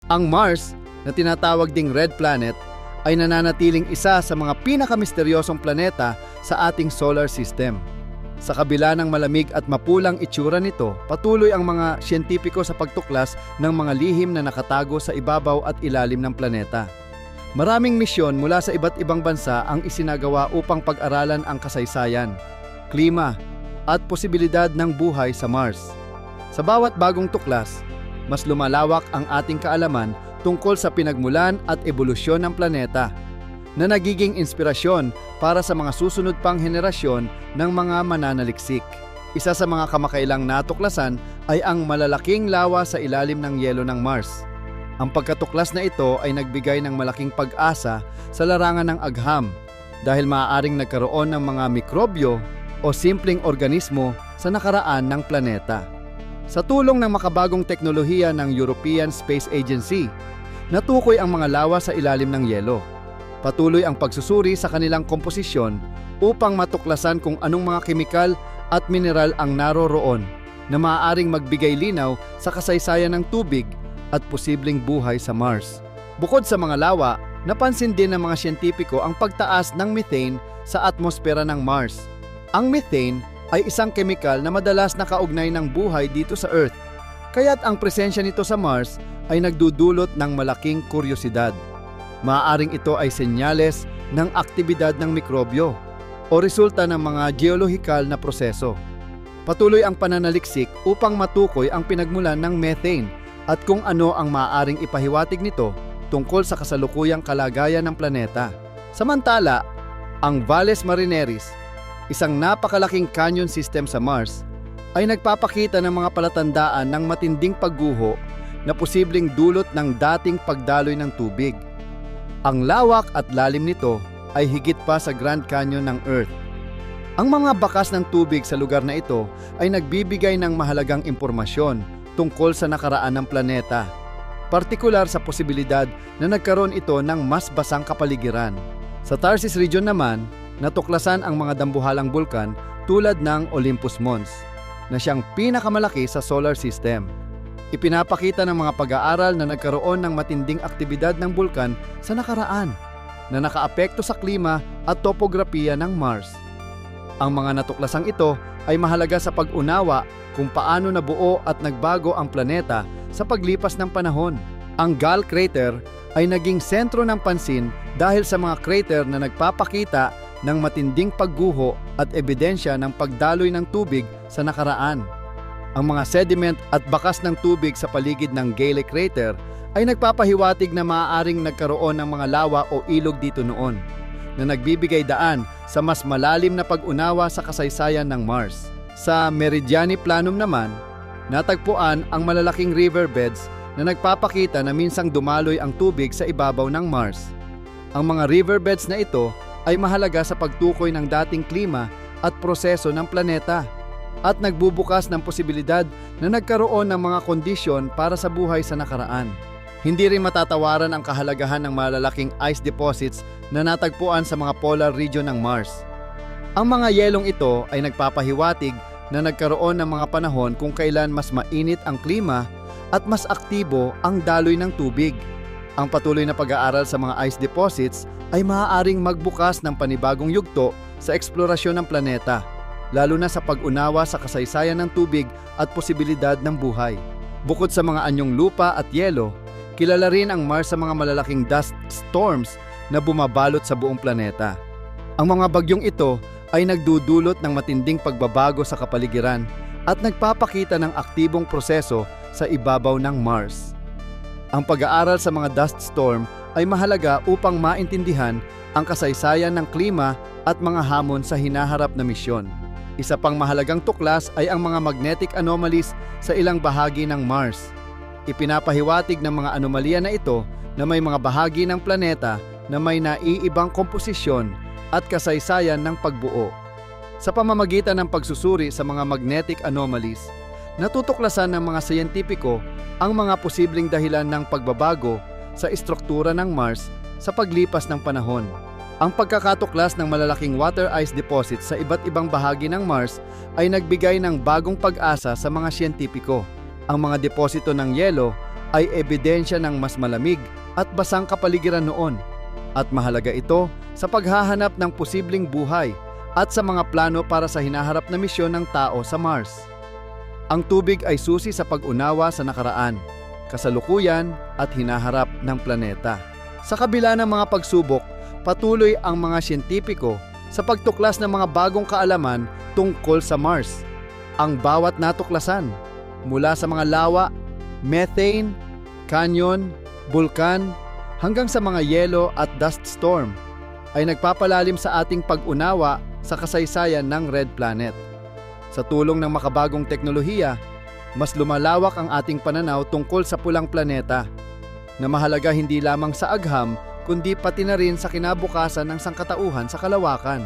Ang Mars, na tinatawag ding Red Planet, ay nananatiling isa sa mga pinakamisteryosong planeta sa ating solar system. Sa kabila ng malamig at mapulang itsura nito, patuloy ang mga siyentipiko sa pagtuklas ng mga lihim na nakatago sa ibabaw at ilalim ng planeta. Maraming misyon mula sa iba't ibang bansa ang isinagawa upang pag-aralan ang kasaysayan, klima, at posibilidad ng buhay sa Mars. Sa bawat bagong tuklas, mas lumalawak ang ating kaalaman tungkol sa pinagmulan at ebolusyon ng planeta, na nagiging inspirasyon para sa mga susunod pang henerasyon ng mga mananaliksik. Isa sa mga kamakailang natuklasan ay ang malalaking lawa sa ilalim ng yelo ng Mars. Ang pagkatuklas na ito ay nagbigay ng malaking pag-asa sa larangan ng agham dahil maaaring nagkaroon ng mga mikrobyo o simpleng organismo sa nakaraan ng planeta. Sa tulong ng makabagong teknolohiya ng European Space Agency, natukoy ang mga lawa sa ilalim ng yelo. Patuloy ang pagsusuri sa kanilang komposisyon upang matuklasan kung anong mga kemikal at mineral ang naroroon na maaaring magbigay linaw sa kasaysayan ng tubig at posibleng buhay sa Mars. Bukod sa mga lawa, napansin din ng mga siyentipiko ang pagtaas ng methane sa atmosfera ng Mars. Ang methane ay isang kemikal na madalas nakaugnay ng buhay dito sa Earth, kaya't ang presensya nito sa Mars ay nagdudulot ng malaking kuryosidad. Maaaring ito ay senyales ng aktibidad ng mikrobyo o resulta ng mga geolohikal na proseso. Patuloy ang pananaliksik upang matukoy ang pinagmulan ng methane at kung ano ang maaaring ipahiwatig nito tungkol sa kasalukuyang kalagayan ng planeta. Samantala, ang Valles Marineris, isang napakalaking canyon system sa Mars, ay nagpapakita ng mga palatandaan ng matinding pagguho na posibleng dulot ng dating pagdaloy ng tubig. Ang lawak at lalim nito ay higit pa sa Grand Canyon ng Earth. Ang mga bakas ng tubig sa lugar na ito ay nagbibigay ng mahalagang impormasyon tungkol sa nakaraan ng planeta, partikular sa posibilidad na nagkaroon ito ng mas basang kapaligiran. Sa Tharsis region naman, natuklasan ang mga dambuhalang bulkan tulad ng Olympus Mons, na siyang pinakamalaki sa solar system. Ipinapakita ng mga pag-aaral na nagkaroon ng matinding aktibidad ng bulkan sa nakaraan na nakaapekto sa klima at topografiya ng Mars. Ang mga natuklasang ito ay mahalaga sa pag-unawa kung paano nabuo at nagbago ang planeta sa paglipas ng panahon. Ang Gall Crater ay naging sentro ng pansin dahil sa mga crater na nagpapakita ng matinding pagguho at ebidensya ng pagdaloy ng tubig sa nakaraan. Ang mga sediment at bakas ng tubig sa paligid ng Gale Crater ay nagpapahiwatig na maaaring nagkaroon ng mga lawa o ilog dito noon, na nagbibigay daan sa mas malalim na pag-unawa sa kasaysayan ng Mars. Sa Meridiani Planum naman, natagpuan ang malalaking riverbeds na nagpapakita na minsang dumaloy ang tubig sa ibabaw ng Mars. Ang mga riverbeds na ito ay mahalaga sa pagtukoy ng dating klima at proseso ng planeta at nagbubukas ng posibilidad na nagkaroon ng mga kondisyon para sa buhay sa nakaraan. Hindi rin matatawaran ang kahalagahan ng malalaking ice deposits na natagpuan sa mga polar region ng Mars. Ang mga yelong ito ay nagpapahiwatig na nagkaroon ng mga panahon kung kailan mas mainit ang klima at mas aktibo ang daloy ng tubig. Ang patuloy na pag-aaral sa mga ice deposits ay maaaring magbukas ng panibagong yugto sa eksplorasyon ng planeta, lalo na sa pag-unawa sa kasaysayan ng tubig at posibilidad ng buhay. Bukod sa mga anyong lupa at yelo, kilala rin ang Mars sa mga malalaking dust storms na bumabalot sa buong planeta. Ang mga bagyong ito ay nagdudulot ng matinding pagbabago sa kapaligiran at nagpapakita ng aktibong proseso sa ibabaw ng Mars. Ang pag-aaral sa mga dust storm ay mahalaga upang maintindihan ang kasaysayan ng klima at mga hamon sa hinaharap na misyon. Isa pang mahalagang tuklas ay ang mga magnetic anomalies sa ilang bahagi ng Mars. Ipinapahiwatig ng mga anomalya na ito na may mga bahagi ng planeta na may naiibang komposisyon at kasaysayan ng pagbuo. Sa pamamagitan ng pagsusuri sa mga magnetic anomalies, natutuklasan ng mga siyentipiko ang mga posibleng dahilan ng pagbabago sa istruktura ng Mars sa paglipas ng panahon. Ang pagkakatuklas ng malalaking water ice deposits sa iba't ibang bahagi ng Mars ay nagbigay ng bagong pag-asa sa mga siyentipiko. Ang mga deposito ng yelo ay ebidensya ng mas malamig at basang kapaligiran noon, at mahalaga ito sa paghahanap ng posibleng buhay at sa mga plano para sa hinaharap na misyon ng tao sa Mars. Ang tubig ay susi sa pag-unawa sa nakaraan, kasalukuyan at hinaharap ng planeta. Sa kabila ng mga pagsubok, patuloy ang mga siyentipiko sa pagtuklas ng mga bagong kaalaman tungkol sa Mars. Ang bawat natuklasan, mula sa mga lawa, methane, canyon, bulkan, hanggang sa mga yelo at dust storm, ay nagpapalalim sa ating pag-unawa sa kasaysayan ng Red Planet. Sa tulong ng makabagong teknolohiya, mas lumalawak ang ating pananaw tungkol sa pulang planeta, na mahalaga hindi lamang sa agham kundi pati na rin sa kinabukasan ng sangkatauhan sa kalawakan.